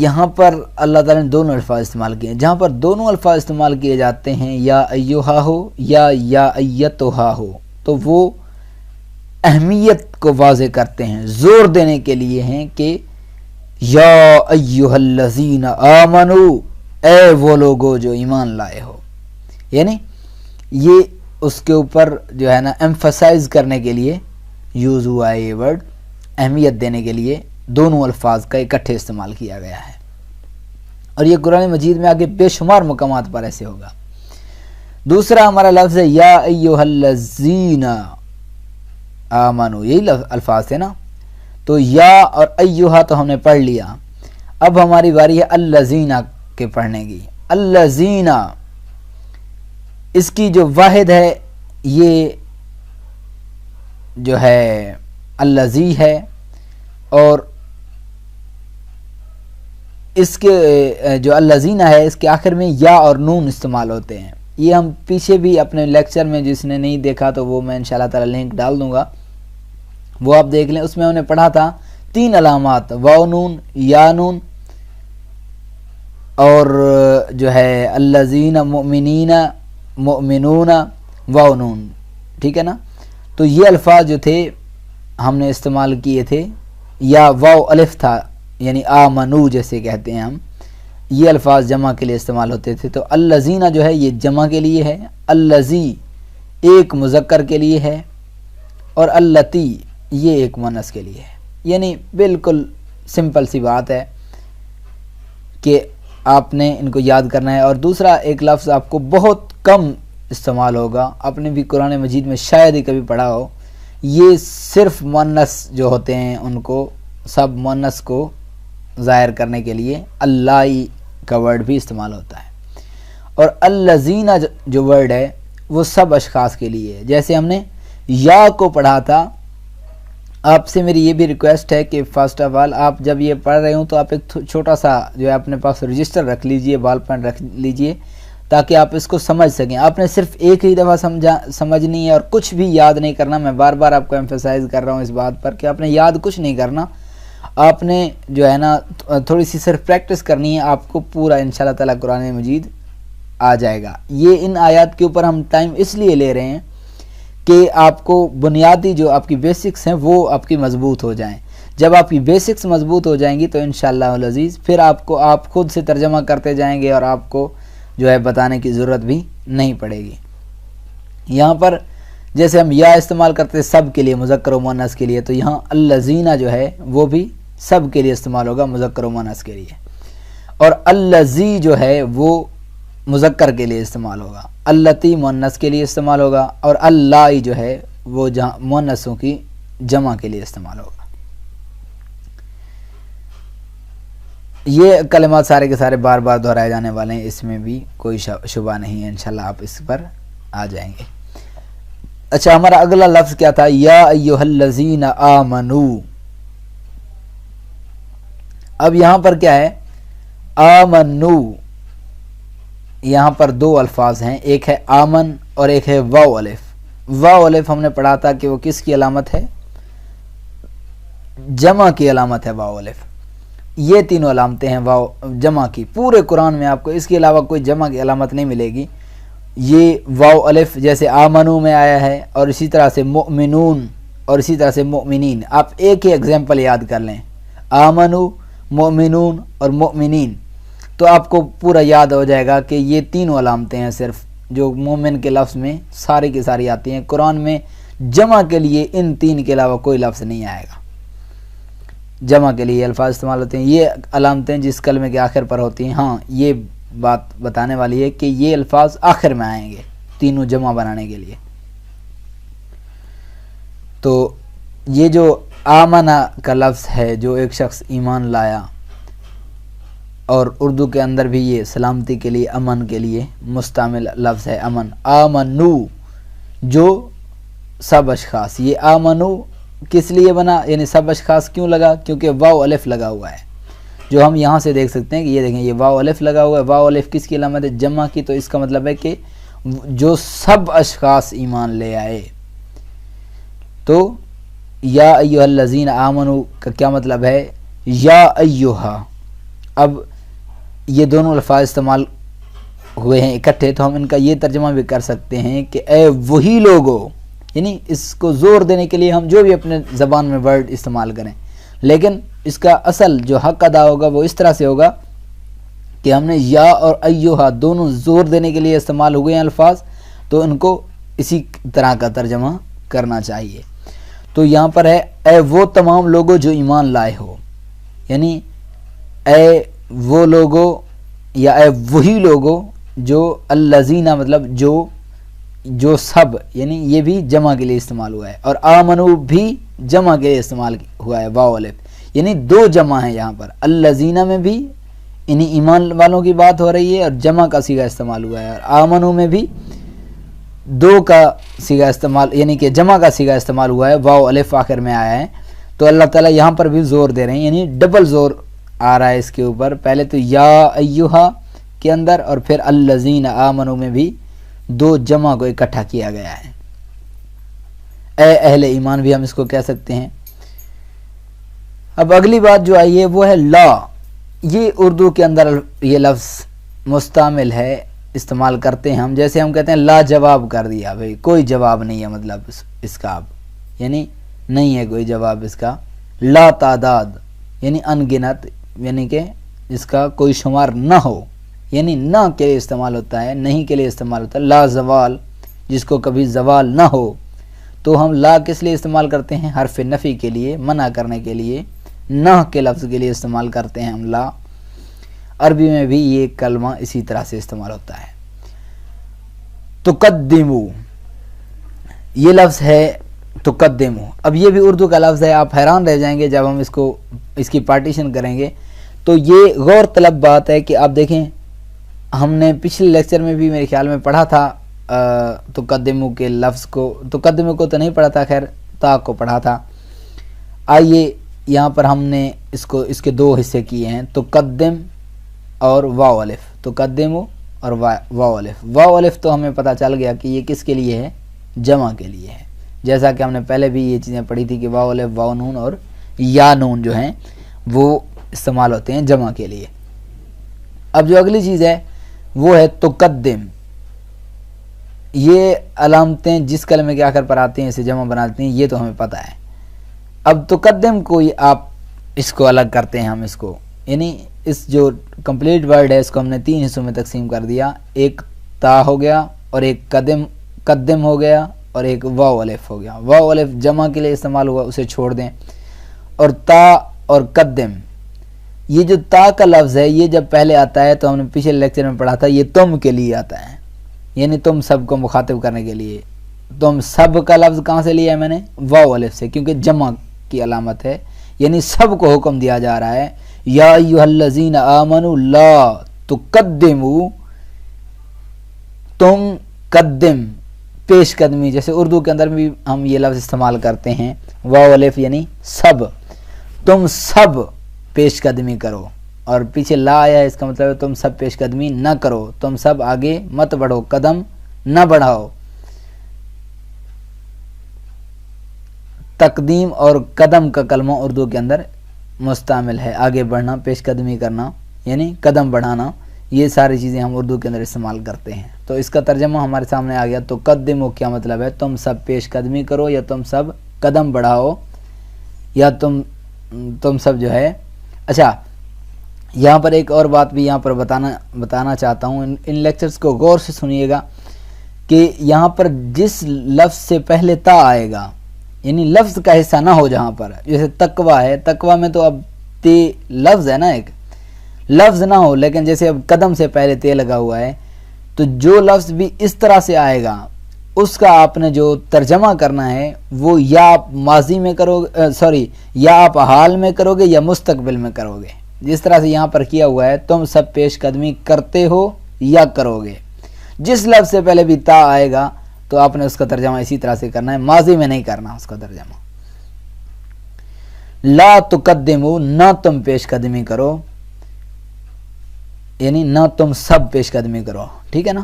یہاں پر اللہ تعالیٰ نے دونوں الفاظ استعمال کیے ہیں. جہاں پر دونوں الفاظ استعمال کیے جاتے ہیں یا ایہا ہو یا ایتھا ہو تو وہ اہمیت کو واضح کرتے ہیں, زور دینے کے لیے ہیں کہ یا ایہا الذین آمنو, اے وہ لوگو جو ایمان لائے ہو. یعنی یہ اس کے اوپر جو ہے نا ایمفسائز کرنے کے لیے یوز ہوا ہے یہ ورڈ, اہمیت دینے کے لیے دونوں الفاظ کا اکٹھے استعمال کیا گیا ہے. اور یہ قرآن مجید میں آگے بے شمار مقامات پر ایسے ہوگا. دوسرا ہمارا لفظ ہے یا ایہا الذین آمنو, یہی الفاظ تھے نا, تو یا اور ایہا تو ہم نے پڑھ لیا. اب ہماری باری ہے الذین کے پڑھنے کی. الذین اس کی جو واحد ہے یہ جو ہے الذی ہے, اور اس کے جو الذین ہے اس کے آخر میں یا اور نون استعمال ہوتے ہیں. یہ ہم پیچھے بھی اپنے لیکچر میں, جس نے نہیں دیکھا تو وہ میں انشاءاللہ تعالی لنک ڈال دوں گا, وہ آپ دیکھ لیں. اس میں ہم نے پڑھا تھا 3 علامات, واو نون, یا نون, اور جو ہے الذین مؤمنین مؤمنون واو نون. ٹھیک ہے نا. تو یہ الفاظ جو تھے ہم نے استعمال کیے تھے, یا واو الف تھا یعنی آمنو جیسے کہتے ہیں ہم, یہ الفاظ جمع کے لیے استعمال ہوتے تھے. تو الذین جو ہے یہ جمع کے لیے ہے, الذی ایک مذکر کے لیے ہے, اور اللتی یہ ایک مؤنث کے لیے ہے. یعنی بالکل سمپل سی بات ہے کہ آپ نے ان کو یاد کرنا ہے. اور دوسرا ایک لفظ آپ کو بہت کم استعمال ہوگا, آپ نے بھی قرآن مجید میں شاید ہی کبھی پڑھا ہو, یہ صرف مؤنث جو ہوتے ہیں ان کو, سب مؤنث کو ظاہر کرنے کے لیے اللہ کا ورڈ بھی استعمال ہوتا ہے. اور الذین جو ورڈ ہے وہ سب اشخاص کے لیے ہے. جیسے ہم نے یا کو پڑھا تھا, آپ سے میری یہ بھی ریکویسٹ ہے کہ فرسٹ آف آل آپ جب یہ پڑھ رہے ہوں تو آپ ایک چھوٹا سا جو ہے اپنے پاس رجسٹر رکھ لیجئے, بال پین رکھ لیجئے, تاکہ آپ اس کو سمجھ سکیں. آپ نے صرف ایک ہی دفعہ سمجھنی ہے اور کچھ بھی یاد نہیں کرنا. میں بار بار آپ کو ایمفسائز کر رہا ہوں اس بات پر کہ آپ نے یاد کچھ نہیں کرنا, آپ نے جو ہے نا تھوڑی سی صرف پریکٹس کرنی ہے, آپ کو پورا انشاءاللہ تعالی قرآن مجید آ جائے گا. یہ ان آیات کے اوپر ہم ٹائم اس لیے لے رہے ہیں کہ آپ کو بنیادی جو آپ کی بیسکس ہیں وہ آپ کی مضبوط ہو جائیں. جب آپ کی بیسکس مضبوط ہو جائیں گی تو انشاءاللہ العزیز پھر آپ خود سے ترجمہ کرتے جائیں گے اور آپ کو جو ہے بتانے کی ضرورت بھی نہیں پڑے گی. یہاں پر جیسے ہم یا استعمال کرتے سب کے لیے, مذکر و مؤنث کے لیے, تو یہاں الذین جو ہے وہ بھی سب کے لیے استعمال ہوگا, مذکر و مؤنث کے لیے. اور الذی جو ہے وہ مذکر کے لیے استعمال ہوگا, اللتی مؤنث کے لیے استعمال ہوگا, اور اللہ جو ہے وہ مؤنثوں کی جمع کے لیے استعمال ہوگا. یہ کلمات سارے کے سارے بار بار دہرائے جانے والے ہیں, اس میں بھی کوئی شبہ نہیں ہے. انشاءاللہ آپ اس پر آ جائیں گے. اچھا, ہمارا اگلا لفظ کیا تھا؟ یا ایھا الذین آمنو. اب یہاں پر کیا ہے؟ آمنو, یہاں پر 2 الفاظ ہیں, ایک ہے آمن اور ایک ہے واو الف. واو الف ہم نے پڑھا تھا کہ وہ کس کی علامت ہے؟ جمع کی علامت ہے واو الف. یہ تینوں علامتیں ہیں واو جمع کی. پورے قرآن میں آپ کو اس کے علاوہ کوئی جمع کی علامت نہیں ملے گی. یہ واو الف جیسے آمنو میں آیا ہے, اور اسی طرح سے مؤمنون, اور اسی طرح سے مؤمنین. آپ ایک ہی ایگزامپل یاد کر لیں, آمنو, مؤمنون اور مؤمنین, تو آپ کو پورا یاد ہو جائے گا کہ یہ تینوں علامتیں ہیں صرف جو مومن کے لفظ میں ساری کی ساری آتی ہیں. قرآن میں جمع کے لیے ان 3 کے علاوہ کوئی لفظ نہیں آئے گا. جمع کے لیے الفاظ استعمال ہوتے ہیں. یہ علامتیں جس کلمے کے آخر پر ہوتی ہیں, ہاں یہ بات بتانے والی ہے کہ یہ الفاظ آخر میں آئیں گے تینوں جمع بنانے کے لیے. تو یہ جو آمنہ کا لفظ ہے, جو ایک شخص ایمان لایا, اور اردو کے اندر بھی یہ سلامتی کے لیے, امن کے لیے مستعمل لفظ ہے امن. آمنو جو سب اشخاص, یہ آمنو کس لیے بنا, یعنی سب اشخاص کیوں لگا؟ کیونکہ واو الف لگا ہوا ہے, جو ہم یہاں سے دیکھ سکتے ہیں کہ یہ دیکھیں یہ واو الف لگا ہوا ہے. واو الف کس کی علامت ہے؟ جمع کی. تو اس کا مطلب ہے کہ جو سب اشخاص ایمان لے آئے. تو یا ایھا الذین آمنو کا کیا مطلب ہے؟ یا ایھا اب یہ دونوں الفاظ استعمال ہوئے ہیں اکٹھے، تو ہم ان کا یہ ترجمہ بھی کر سکتے ہیں کہ اے وہی لوگو، یعنی اس کو زور دینے کے لیے ہم جو بھی اپنے زبان میں ورڈ استعمال کریں، لیکن اس کا اصل جو حق ادا ہوگا وہ اس طرح سے ہوگا کہ ہم نے یا اور ایوہا دونوں زور دینے کے لیے استعمال ہوئے ہیں الفاظ، تو ان کو اسی طرح کا ترجمہ کرنا چاہیے۔ تو یہاں پر ہے اے وہ تمام لوگوں جو ایمان لائے ہو، یعنی اے وہ لوگوں یا اے وہی لوگوں جو الذین مطلب جو سب، یعنی یہ بھی جمع کے لیے استعمال ہوا ہے، اور آمنو بھی جمع کے لیے استعمال ہوا ہے، واو الف، یعنی دو جمع ہیں یہاں پر، الذین میں بھی یعنی ایمان والوں کی بات ہو رہی ہے اور جمع کا صیغہ استعمال ہوا ہے، اور آمنو میں بھی دو کا صیغہ استعمال یعنی کہ جمع کا صیغہ استعمال ہوا ہے، واو الف آخر میں آیا ہے۔ تو اللہ تعالیٰ یہاں پر بھی زور دے رہے ہیں، یعنی ڈبل زور آ رہا ہے اس کے اوپر، پہلے تو یا ایہا کے اندر اور پھر الذین آمنو میں بھی دو جمع کو اکٹھا کیا گیا ہے۔ اے اہل ایمان بھی ہم اس کو کہہ سکتے ہیں۔ اب اگلی بات جو آئی ہے وہ ہے لا، یہ اردو کے اندر یہ لفظ مستعمل ہے، استعمال کرتے ہیں ہم، جیسے ہم کہتے ہیں لا جواب کر دیا، بھئی کوئی جواب نہیں ہے، مطلب اس کا اب یعنی نہیں ہے کوئی جواب اس کا۔ لا تعداد یعنی ان گنت، یعنی کہ اس کا کوئی شمار نہ ہو، یعنی نہ کے لیے استعمال ہوتا ہے، نہیں کے لیے استعمال ہوتا ہے۔ لا زوال جس کو کبھی زوال نہ ہو، تو ہم لا کس لیے استعمال کرتے ہیں؟ حرف نفی کے لیے، منع کرنے کے لیے، نہ کے لفظ کے لیے استعمال کرتے ہیں ہم لا۔ عربی میں بھی یہ کلمہ اسی طرح سے استعمال ہوتا ہے۔ تقدمو یہ لفظ ہے تقدمو، اب یہ بھی اردو کا لفظ ہے، آپ حیران رہ جائیں گے جب ہم اس کی پارٹیشن کریں گے۔ تو یہ غور طلب بات ہے کہ آپ دیکھیں، ہم نے پچھلے لیکچر میں بھی میرے خیال میں پڑھا تھا تقدمو کے لفظ کو، تقدمو کو تو نہیں پڑھا تھا، خیر تا کو پڑھا تھا۔ آئیے یہاں پر ہم نے اس کے دو حصے کیے ہیں، تقدم اور واو الف، تقدمو اور واو الف۔ واو الف تو ہمیں پتہ چل گیا کہ یہ کس کے لیے ہے؟ جمع کے لیے ہے، جیسا کہ ہم نے پہلے بھی یہ چیزیں پڑھی تھی کہ واو الف، واو نون اور یا نون جو ہیں وہ استعمال ہوتے ہیں جمع کے لیے۔ اب جو اگلی چیز ہے وہ ہے تقدم، یہ علامتیں جس کلمے کے آخر پر آتی ہیں اسے جمع بناتی ہیں، یہ تو ہمیں پتہ ہے۔ اب تقدم کو آپ اس کو الگ کرتے ہیں، ہم اس کو یعنی اس جو کمپلیٹ ورڈ ہے اس کو ہم نے تین حصوں میں تقسیم کر دیا، ایک تا ہو گیا اور ایک قدم ہو گیا اور ایک واو الف ہو گیا۔ واو الف جمع کے لیے استعمال ہوا، اسے چھوڑ دیں، اور تا اور قدم، یہ جو تا کا لفظ ہے یہ جب پہلے آتا ہے تو ہم نے پچھلے لیکچر میں پڑھا تھا یہ تم کے لیے آتا ہے، یعنی تم سب کو مخاطب کرنے کے لیے۔ تم سب کا لفظ کہاں سے لیا ہے میں نے؟ واو الف سے، کیونکہ جمع کی علامت ہے، یعنی سب کو حکم دیا جا رہا ہے یا ایھا الذین آمنوا لا تقدموا، تم قدم پیش قدمی، جیسے اردو کے اندر بھی ہم یہ لفظ استعمال کرتے ہیں واو الف یعنی سب، تم سب پیش قدمی کرو، اور پیچھے لا آیا ہے اس کا مطلب ہے تم سب پیش قدمی نہ کرو، تم سب آگے مت بڑھو، قدم نہ بڑھاؤ۔ تقدیم اور قدم کا کلمہ اردو کے اندر مستعمل ہے، آگے بڑھنا، پیش قدمی کرنا یعنی قدم بڑھانا، یہ ساری چیزیں ہم اردو کے اندر استعمال کرتے ہیں۔ تو اس کا ترجمہ ہمارے سامنے آ گیا، تو قدمو کیا مطلب ہے؟ تم سب پیش قدمی کرو، یا تم سب قدم بڑھاؤ، یا تم سب جو ہے۔ اچھا، یہاں پر ایک اور بات بھی یہاں پر بتانا چاہتا ہوں، ان لیکچرز کو غور سے سنیے گا کہ یہاں پر جس لفظ سے پہلے تا آئے گا، یعنی لفظ کا حصہ نہ ہو، جہاں پر جیسے تقویٰ ہے، تقویٰ میں تو اب تے لفظ ہے نا، ایک لفظ نہ ہو، لیکن جیسے اب قدم سے پہلے تے لگا ہوا ہے، تو جو لفظ بھی اس طرح سے آئے گا اس کا آپ نے جو ترجمہ کرنا ہے وہ یا آپ ماضی میں کرو یا آپ حال میں کرو گے یا مستقبل میں کرو گے، جس طرح سے یہاں پر کیا ہوا ہے تم سب پیش قدمی کرتے ہو یا کرو گے، جس لفظ سے پہلے بھی تا آئے گا تو آپ نے اس کا ترجمہ اسی طرح سے کرنا ہے، ماضی میں نہیں کرنا اس کا ترجمہ۔ لا تقدمو نہ تم پیش قدمی کرو، یعنی نہ تم سب پیش قدمی کرو، ٹھیک ہے نا؟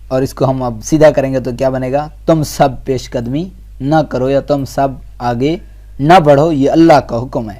اور اس کو ہم اب سیدھا کریں گے تو کیا بنے گا؟ تم سب پیش قدمی نہ کرو یا تم سب آگے نہ بڑھو، یہ اللہ کا حکم ہے۔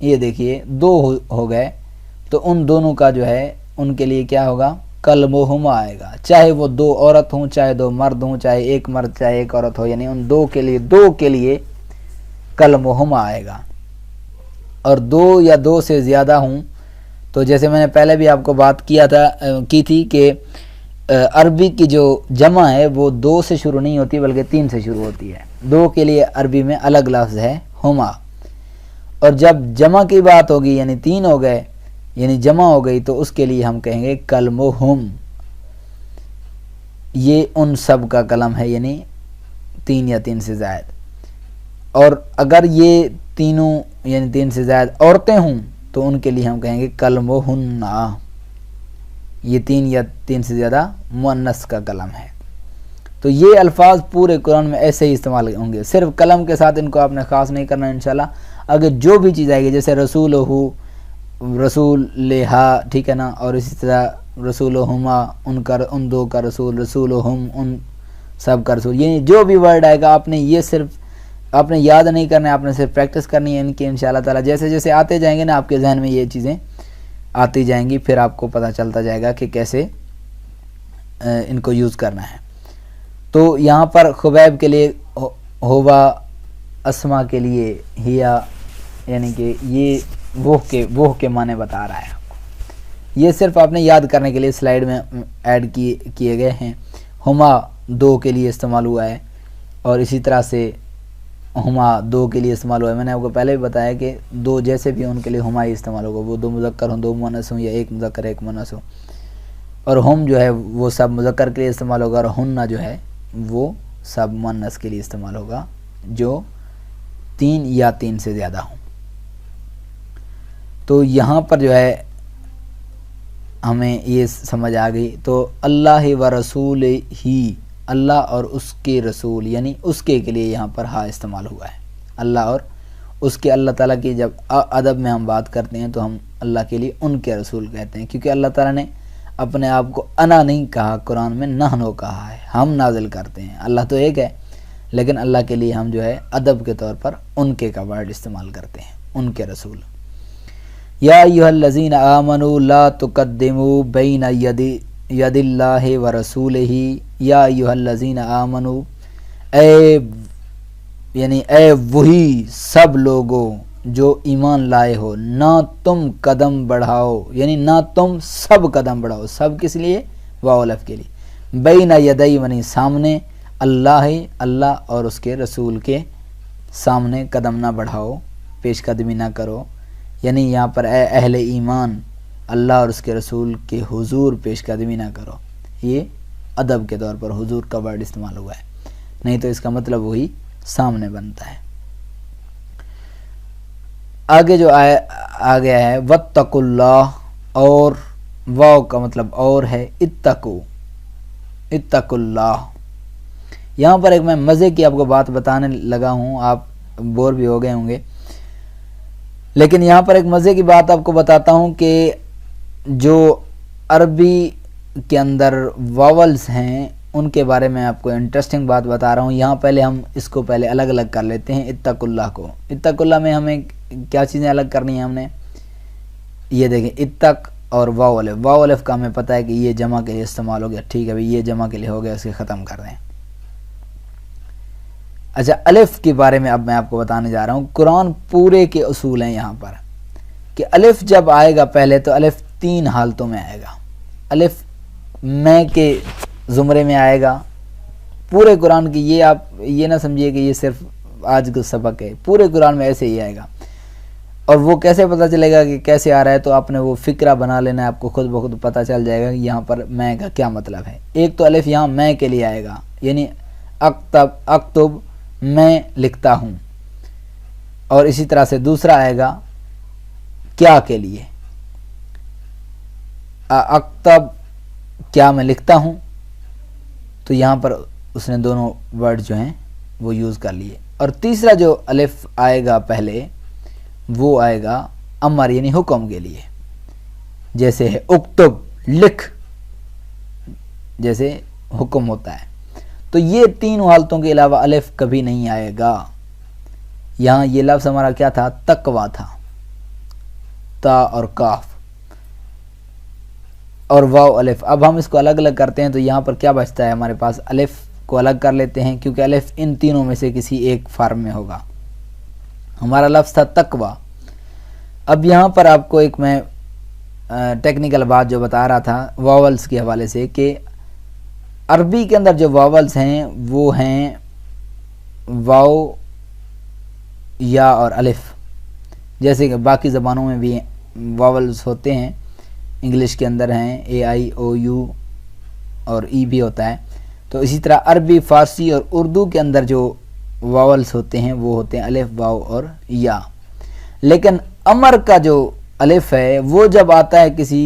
یہ دیکھیے دو ہو گئے، تو ان دونوں کا جو ہے ان کے لیے کیا ہوگا؟ کلمہما آئے گا، چاہے وہ دو عورت ہوں، چاہے دو مرد ہوں، چاہے ایک مرد چاہے ایک عورت ہو، یعنی ان دو کے لیے کلمہما آئے گا۔ اور دو یا دو سے زیادہ ہوں تو جیسے میں نے پہلے بھی آپ کو بات کی تھی کہ عربی کی جو جمع ہے وہ دو سے شروع نہیں ہوتی بلکہ تین سے شروع ہوتی ہے۔ دو کے لیے عربی میں الگ لفظ ہے ہما، اور جب جمع کی بات ہوگی یعنی تین ہو گئے یعنی جمع ہو گئی تو اس کے لیے ہم کہیں گے کلمہم، یہ ان سب کا کلم ہے، یعنی تین یا تین سے زائد۔ اور اگر یہ تینوں یعنی تین سے زائد عورتیں ہوں تو ان کے لیے ہم کہیں گے کلمہن، یہ تین یا تین سے زیادہ مؤنث کا کلم ہے۔ تو یہ الفاظ پورے قرآن میں ایسے ہی استعمال ہوں گے، صرف کلم کے ساتھ ان کو آپ نے خاص نہیں کرنا انشاءاللہ۔ اگر جو بھی چیز آئے گی جیسے رسول ہو، رسول لہا، ٹھیک ہے نا، اور اسی طرح رسول ہما، ان دو کا رسول، رسول ہم ان سب کا رسول، یعنی جو بھی ورڈ آئے گا آپ نے یہ صرف آپ نے یاد نہیں کرنا ہے، آپ نے صرف پریکٹس کرنی ہے ان کی انشاءاللہ تعالی۔ جیسے جیسے آتے جائیں گے نا آپ کے ذہن میں یہ چیزیں آتی جائیں گی، پھر آپ کو پتہ چلتا جائے گا کہ کیسے ان کو یوز کرنا ہے۔ تو یہاں پر خبیب کے لیے ہوا، اسما کے لیے ہیا، یعنی کہ یہ وہ کے معنی بتا رہا ہے آپ کو۔ یہ صرف آپ نے یاد کرنے کے لیے سلائیڈ میں ایڈ کیے گئے ہیں۔ ہما دو کے لیے استعمال ہوا ہے، اور اسی طرح سے ہما دو کے لیے استعمال ہوا ہے۔ میں نے آپ کو پہلے بھی بتایا کہ دو جیسے بھی ان کے لیے ہما ہی استعمال ہوگا، وہ دو مذکر ہوں دو مؤنث ہوں، یا ایک مذکر ایک مؤنث ہو۔ اور ہم جو ہے وہ سب مذکر کے لیے استعمال ہوگا، اور ہنہ جو ہے وہ سب مؤنث کے لیے استعمال ہوگا جو تین یا تین سے زیادہ ہوں۔ تو یہاں پر جو ہے ہمیں یہ سمجھ آ گئی۔ تو اللہ و رسول ہی، اللہ اور اس کے رسول، یعنی اس کے لیے یہاں پر ہا استعمال ہوا ہے۔ اللہ اور اس کے، اللہ تعالیٰ کی جب ادب میں ہم بات کرتے ہیں تو ہم اللہ کے لیے ان کے رسول کہتے ہیں، کیونکہ اللہ تعالیٰ نے اپنے آپ کو انا نہیں کہا، قرآن میں نحنو کہا ہے، ہم نازل کرتے ہیں۔ اللہ تو ایک ہے، لیکن اللہ کے لیے ہم جو ہے ادب کے طور پر ان کے کا ورڈ استعمال کرتے ہیں، ان کے رسول۔ یا ایھا الذین آمنوا لا تقدموا بین ید اللہ و رسولہ، یا ایھا الذین آمنوا، اے وہی سب لوگوں جو ایمان لائے ہو، نہ تم قدم بڑھاؤ، یعنی نہ تم سب قدم بڑھاؤ، سب کس لیے؟ واو الف کے لیے، بین یدی یعنی سامنے، اللہ اور اس کے رسول کے سامنے قدم نہ بڑھاؤ، پیش قدمی نہ کرو، یعنی یہاں پر اے اہل ایمان اللہ اور اس کے رسول کے حضور پیش قدمی نہ کرو۔ یہ ادب کے طور پر حضور کا ورڈ استعمال ہوا ہے، نہیں تو اس کا مطلب وہی سامنے بنتا ہے۔ آگے جو آ گیا ہے واتقوا اللہ، اور واو کا مطلب اور ہے، اتقوا اللہ۔ یہاں پر ایک میں مزے کی آپ کو بات بتانے لگا ہوں، آپ بور بھی ہو گئے ہوں گے، لیکن یہاں پر ایک مزے کی بات آپ کو بتاتا ہوں کہ جو عربی کے اندر واولز ہیں ان کے بارے میں آپ کو انٹرسٹنگ بات بتا رہا ہوں۔ یہاں پہلے ہم اس کو پہلے الگ الگ کر لیتے ہیں، اتقوا اللہ کو۔ اتقوا اللہ میں ہمیں کیا چیزیں الگ کرنی ہیں ہم نے، یہ دیکھیں اتق اور واو الف، واو الف کا ہمیں پتہ ہے کہ یہ جمع کے لیے استعمال ہو گیا، ٹھیک ہے بھئی، یہ جمع کے لیے ہو گیا، اسے ختم کر دیں۔ اچھا، الف کے بارے میں اب میں آپ کو بتانے جا رہا ہوں۔ قرآن پورے کے اصول ہیں یہاں پر کہ الف جب آئے گا پہلے تو الف تین حالتوں میں آئے گا۔ الف میں کے زمرے میں آئے گا پورے قرآن کی، یہ آپ یہ نہ سمجھیے کہ یہ صرف آج کا سبق ہے، پورے قرآن میں ایسے ہی آئے گا۔ اور وہ کیسے پتہ چلے گا کہ کیسے آ رہا ہے، تو آپ نے وہ فکرہ بنا لینا ہے، آپ کو خود بخود پتہ چل جائے گا کہ یہاں پر میں کا کیا مطلب ہے۔ ایک تو الف یہاں میں کے لیے آئے گا، یعنی اکتب میں لکھتا ہوں، اور اسی طرح سے دوسرا آئے گا کیا کے لیے، اکتب کیا میں لکھتا ہوں، تو یہاں پر اس نے دونوں ورڈ جو ہیں وہ یوز کر لیے۔ اور تیسرا جو الف آئے گا پہلے وہ آئے گا امر یعنی حکم کے لیے، جیسے ہے اکتب لکھ، جیسے حکم ہوتا ہے۔ تو یہ تینوں حالتوں کے علاوہ الف کبھی نہیں آئے گا۔ یہاں یہ لفظ ہمارا کیا تھا؟ تقویٰ تھا، تا اور کاف اور واو الف. اب ہم اس کو الگ الگ کرتے ہیں تو یہاں پر کیا بچتا ہے ہمارے پاس؟ الف کو الگ کر لیتے ہیں کیونکہ الف ان تینوں میں سے کسی ایک فارم میں ہوگا. ہمارا لفظ تھا تقوی. اب یہاں پر آپ کو ایک میں ٹیکنیکل بات جو بتا رہا تھا واولز کے حوالے سے کہ عربی کے اندر جو واولز ہیں وہ ہیں واو، یا اور الف. جیسے کہ باقی زبانوں میں بھی واولز ہوتے ہیں، انگلش کے اندر ہیں اے آئی او یو اور ای بھی ہوتا ہے. تو اسی طرح عربی، فارسی اور اردو کے اندر جو واولز ہوتے ہیں وہ ہوتے ہیں الف، واو اور یا. لیکن امر کا جو الف ہے وہ جب آتا ہے کسی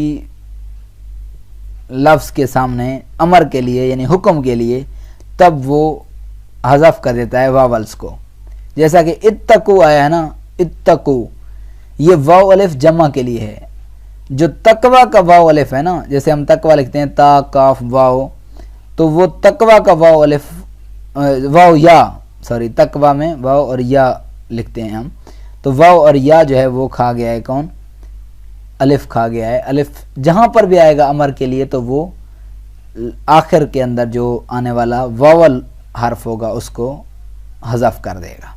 لفظ کے سامنے امر کے لیے یعنی حکم کے لیے، تب وہ حذف کر دیتا ہے واولز کو. جیسا کہ اتقو آیا ہے نا، اتقو، یہ واو الف جمع کے لیے ہے. جو تقوی کا واو الف ہے نا، جیسے ہم تقوی لکھتے ہیں تا کاف واو، تو وہ تقوی کا واو الف واو یا تقوی میں واو اور یا لکھتے ہیں ہم. تو واو اور یا جو ہے وہ کھا گیا ہے کون؟ الف کھا گیا ہے. الف جہاں پر بھی آئے گا امر کے لیے تو وہ آخر کے اندر جو آنے والا واول حرف ہوگا اس کو حذف کر دے گا.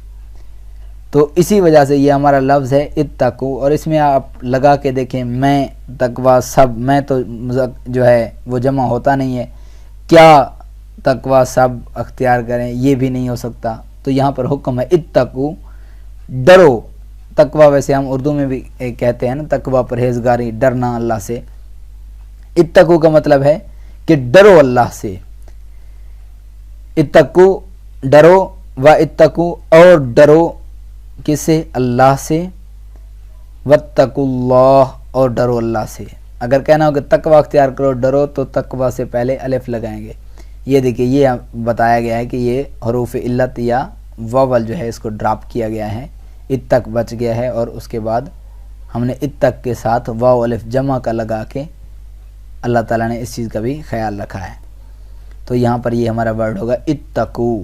تو اسی وجہ سے یہ ہمارا لفظ ہے اتقو. اور اس میں آپ لگا کے دیکھیں، میں تقوی سب، میں تو جو ہے وہ جمع ہوتا نہیں ہے، کیا تقوی سب اختیار کریں یہ بھی نہیں ہو سکتا. تو یہاں پر حکم ہے اتقو، ڈرو. تقوی ویسے ہم اردو میں بھی کہتے ہیں نا، تقوی پرہیزگاری، ڈرنا اللہ سے. اتقو کا مطلب ہے کہ ڈرو اللہ سے. اتقو ڈرو، و اتقو اور ڈرو کس سے؟ اللہ سے. واتقوا اللہ اور ڈرو اللہ سے. اگر کہنا ہو کہ تقوی اختیار کرو ڈرو تو تقوی سے پہلے الف لگائیں گے. یہ دیکھیے یہ بتایا گیا ہے کہ یہ حروف علت یا واول جو ہے اس کو ڈراپ کیا گیا ہے، اتق بچ گیا ہے، اور اس کے بعد ہم نے اتق کے ساتھ واو الف جمع کا لگا کے اللہ تعالیٰ نے اس چیز کا بھی خیال رکھا ہے. تو یہاں پر یہ ہمارا ورڈ ہوگا اتقو،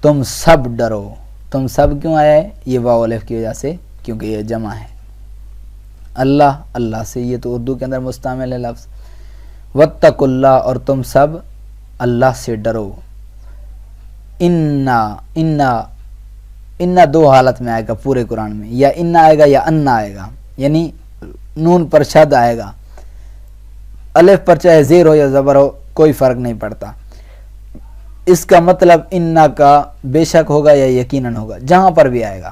تم سب ڈرو. تم سب کیوں آیا ہے؟ یہ واو الف کی وجہ سے، کیونکہ یہ جمع ہے. اللہ، اللہ سے، یہ تو اردو کے اندر مستعمل ہے لفظ. واتقوا اللہ اور تم سب اللہ سے ڈرو. انا دو حالت میں آئے گا پورے قرآن میں، یا انا آئے گا یا انا آئے گا، یعنی نون پر شد آئے گا. الف پر چاہے زیر ہو یا زبر ہو کوئی فرق نہیں پڑتا. اس کا مطلب انا کا بے شک ہوگا یا یقیناً ہوگا، جہاں پر بھی آئے گا.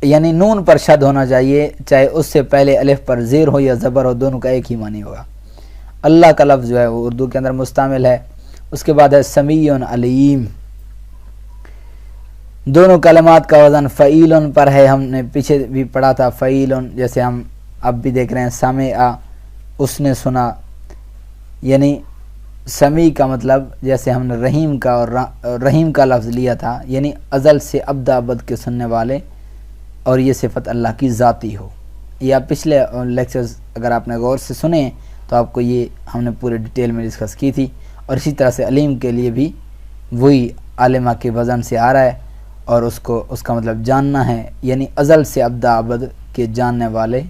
یعنی نون پر شد ہونا چاہیے، چاہے اس سے پہلے الف پر زیر ہو یا زبر ہو، دونوں کا ایک ہی معنی ہوگا. اللہ کا لفظ جو ہے وہ اردو کے اندر مستعمل ہے. اس کے بعد ہے سمیع علیم. دونوں کلمات کا وزن فعیل پر ہے. ہم نے پیچھے بھی پڑھا تھا فعیل، جیسے ہم اب بھی دیکھ رہے ہیں سمع، اس نے سنا. یعنی سمیع کا مطلب جیسے ہم نے رحیم کا اور رحیم کا لفظ لیا تھا، یعنی ازل سے ابد ابد کے سننے والے، اور یہ صفت اللہ کی ذاتی ہو. یہ آپ پچھلے لیکچرز اگر آپ نے غور سے سنے تو آپ کو یہ ہم نے پورے ڈیٹیل میں ڈسکس کی تھی. اور اسی طرح سے علیم کے لیے بھی وہی عالمہ کے وزن سے آ رہا ہے، اور اس کا مطلب جاننا ہے، یعنی ازل سے ابد ابد کے جاننے والے،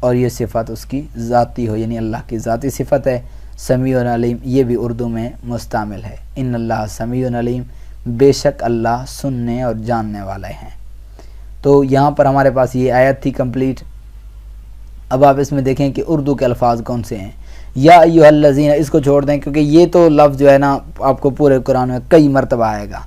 اور یہ صفت اس کی ذاتی ہو، یعنی اللہ کی ذاتی صفت ہے. سمیع علیم یہ بھی اردو میں مستعمل ہے. ان اللہ سمیع علیم، بے شک اللہ سننے اور جاننے والے ہیں. تو یہاں پر ہمارے پاس یہ آیت تھی کمپلیٹ. اب آپ اس میں دیکھیں کہ اردو کے الفاظ کون سے ہیں. یا ایھا الذین، اس کو چھوڑ دیں کیونکہ یہ تو لفظ جو ہے نا آپ کو پورے قرآن میں کئی مرتبہ آئے گا.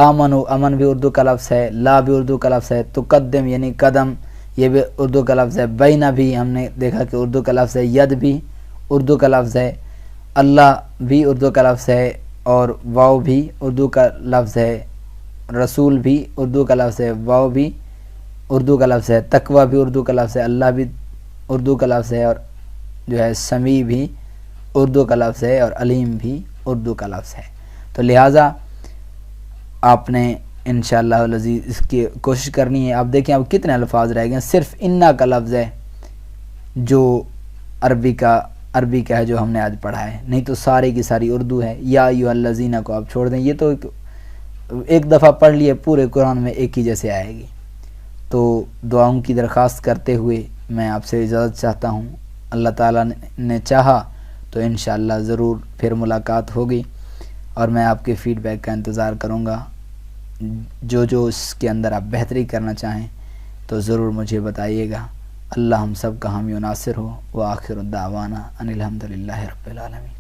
آمنو، امن بھی اردو کا لفظ ہے. لا بھی اردو کا لفظ ہے. تقدم یعنی قدم، یہ بھی اردو کا لفظ ہے. بینہ بھی ہم نے دیکھا کہ اردو کا لفظ ہے. ید بھی اردو کا لفظ ہے. اللہ بھی اردو کا لفظ ہے، اور واو بھی اردو کا لفظ ہے. رسول بھی اردو کا لفظ ہے. واو بھی اردو کا لفظ ہے. تقوی بھی اردو کا لفظ ہے. اللہ بھی اردو کا لفظ ہے، اور جو ہے سمیع بھی اردو کا لفظ ہے، اور علیم بھی اردو کا لفظ ہے. تو لہٰذا آپ نے انشاءاللہ العزیز اس کی کوشش کرنی ہے. آپ دیکھیں اب کتنے الفاظ رہ گئے. صرف انا کا لفظ ہے جو عربی کا ہے جو ہم نے آج پڑھا ہے، نہیں تو سارے کی ساری اردو ہے. یا ایھا الذین کو آپ چھوڑ دیں، یہ تو ایک دفعہ پڑھ لیے پورے قرآن میں ایک ہی جیسے آئے گی. تو دعاؤں کی درخواست کرتے ہوئے میں آپ سے اجازت چاہتا ہوں۔ اللہ تعالیٰ نے چاہا تو انشاءاللہ ضرور پھر ملاقات ہوگی، اور میں آپ کے فیڈ بیک کا انتظار کروں گا۔ جو اس کے اندر آپ بہتری کرنا چاہیں تو ضرور مجھے بتائیے گا۔ اللہ ہم سب کا حامی و ناصر ہو۔ وآخر الدعوانا ان الحمد للہ رب العالمین۔